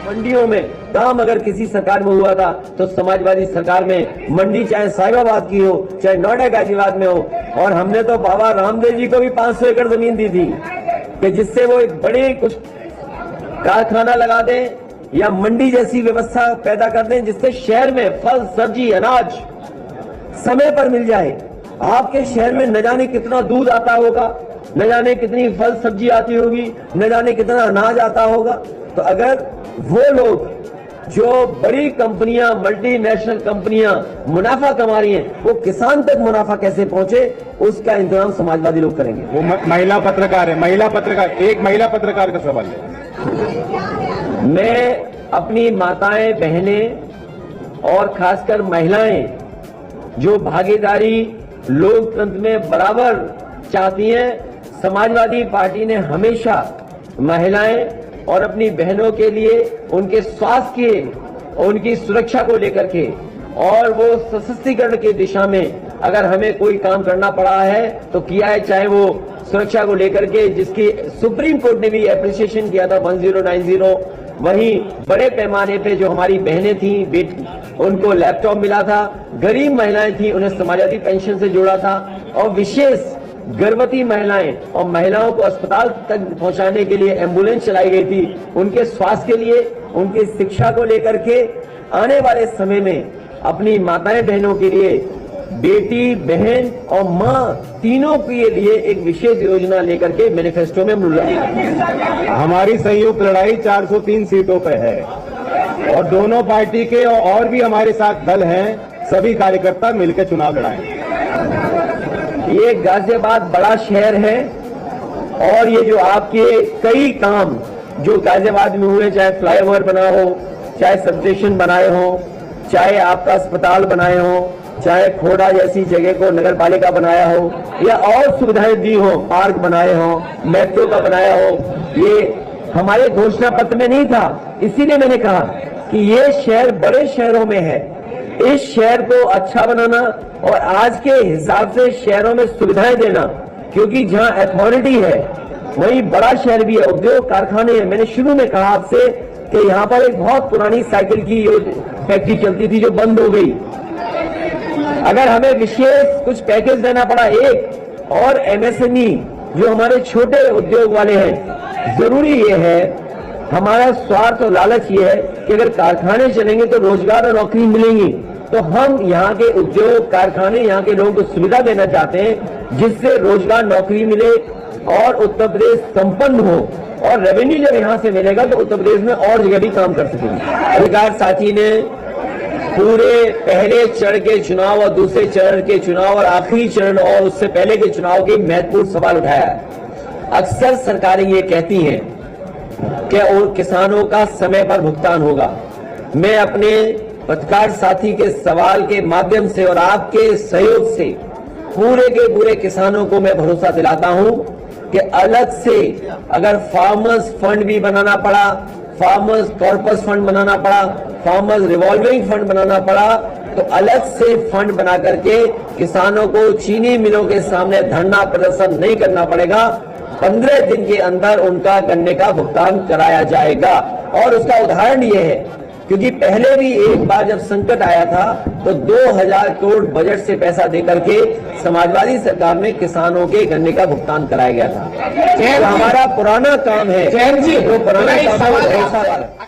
मंडियों में काम अगर किसी सरकार में हुआ था तो समाजवादी सरकार में मंडी चाहे साहिबाबाद की हो चाहे नोएडा गाजियाबाद में हो। और हमने तो बाबा रामदेव जी को भी 500 एकड़ जमीन दी थी कि जिससे वो एक बड़े कुछ कारखाना लगा दें या मंडी जैसी व्यवस्था पैदा कर दें जिससे शहर में फल सब्जी अनाज समय पर मिल जाए। आपके शहर में न जाने कितना दूध आता होगा, न जाने कितनी फल सब्जी आती होगी, न जाने कितना अनाज आता होगा। तो अगर वो लोग जो बड़ी कंपनियां मल्टीनेशनल कंपनियां मुनाफा कमा रही हैं वो किसान तक मुनाफा कैसे पहुंचे उसका इंतजाम समाजवादी लोग करेंगे। वो महिला पत्रकार है, महिला पत्रकार, एक महिला पत्रकार का सवाल है। मैं अपनी माताएं बहनें और खासकर महिलाएं जो भागीदारी लोकतंत्र में बराबर चाहती हैं, समाजवादी पार्टी ने हमेशा महिलाएं और अपनी बहनों के लिए उनके स्वास्थ्य के, उनकी सुरक्षा को लेकर के और वो सशक्तिकरण की दिशा में अगर हमें कोई काम करना पड़ा है तो किया है, चाहे वो सुरक्षा को लेकर के जिसकी सुप्रीम कोर्ट ने भी एप्रिसिएशन किया था 1090। वहीं बड़े पैमाने पे जो हमारी बहनें थी उनको लैपटॉप मिला था, गरीब महिलाएं थी उन्हें समाजवादी पेंशन से जोड़ा था और विशेष गर्भवती महिलाएं और महिलाओं को अस्पताल तक पहुंचाने के लिए एम्बुलेंस चलाई गई थी। उनके स्वास्थ्य के लिए, उनकी शिक्षा को लेकर के आने वाले समय में अपनी माताएं बहनों के लिए, बेटी बहन और मां तीनों के लिए एक विशेष योजना लेकर के मैनिफेस्टो में हमारी संयुक्त लड़ाई 403 सीटों पे है और दोनों पार्टी के और भी हमारे साथ दल हैं, सभी कार्यकर्ता मिलकर चुनाव लड़ाएंगे। ये गाजियाबाद बड़ा शहर है और ये जो आपके कई काम जो गाजियाबाद में हुए, चाहे फ्लाईओवर बना हो, चाहे सब स्टेशन बनाए हो, चाहे आपका अस्पताल बनाए हो, चाहे खोड़ा जैसी जगह को नगर पालिका बनाया हो या और सुविधाएं दी हो, पार्क बनाए हो, मेट्रो का बनाया हो, ये हमारे घोषणा पत्र में नहीं था। इसीलिए मैंने कहा कि ये शहर बड़े शहरों में है, इस शहर को अच्छा बनाना और आज के हिसाब से शहरों में सुविधाएं देना, क्योंकि जहां अथॉरिटी है वहीं बड़ा शहर भी है, उद्योग कारखाने हैं। मैंने शुरू में कहा आपसे कि यहाँ पर एक बहुत पुरानी साइकिल की फैक्ट्री चलती थी जो बंद हो गई। अगर हमें विशेष कुछ पैकेज देना पड़ा एक और एमएसएमई जो हमारे छोटे उद्योग वाले हैं, जरूरी ये है, हमारा स्वार्थ और लालच ये है कि अगर कारखाने चलेंगे तो रोजगार और नौकरी मिलेंगी। तो हम यहाँ के उद्योग कारखाने, यहाँ के लोगों को सुविधा देना चाहते हैं जिससे रोजगार नौकरी मिले और उत्तर प्रदेश संपन्न हो और रेवेन्यू जब यहाँ से मिलेगा तो उत्तर प्रदेश में और जगह भी काम कर सकेंगे। अधिकार साथी ने पूरे पहले चरण के चुनाव और दूसरे चरण के चुनाव और आखिरी चरण और उससे पहले के चुनाव के महत्वपूर्ण सवाल उठाया। अक्सर सरकारें ये कहती हैं कि और किसानों का समय पर भुगतान होगा। मैं अपने पत्रकार साथी के सवाल के माध्यम से और आपके सहयोग से पूरे के पूरे किसानों को मैं भरोसा दिलाता हूं कि अलग से अगर फार्मर्स फंड भी बनाना पड़ा, फार्मर्स कॉर्पस फंड बनाना पड़ा, फार्मर्स रिवॉल्विंग फंड बनाना पड़ा, तो अलग से फंड बना करके किसानों को चीनी मिलों के सामने धरना प्रदर्शन नहीं करना पड़ेगा। 15 दिन के अंदर उनका गन्ने का भुगतान कराया जाएगा। और उसका उदाहरण ये है क्योंकि पहले भी एक बार जब संकट आया था तो 2000 करोड़ बजट से पैसा देकर के समाजवादी सरकार में किसानों के गन्ने का भुगतान कराया गया था। तो हमारा पुराना काम है, जो पुराना काम है वो ऐसा वाला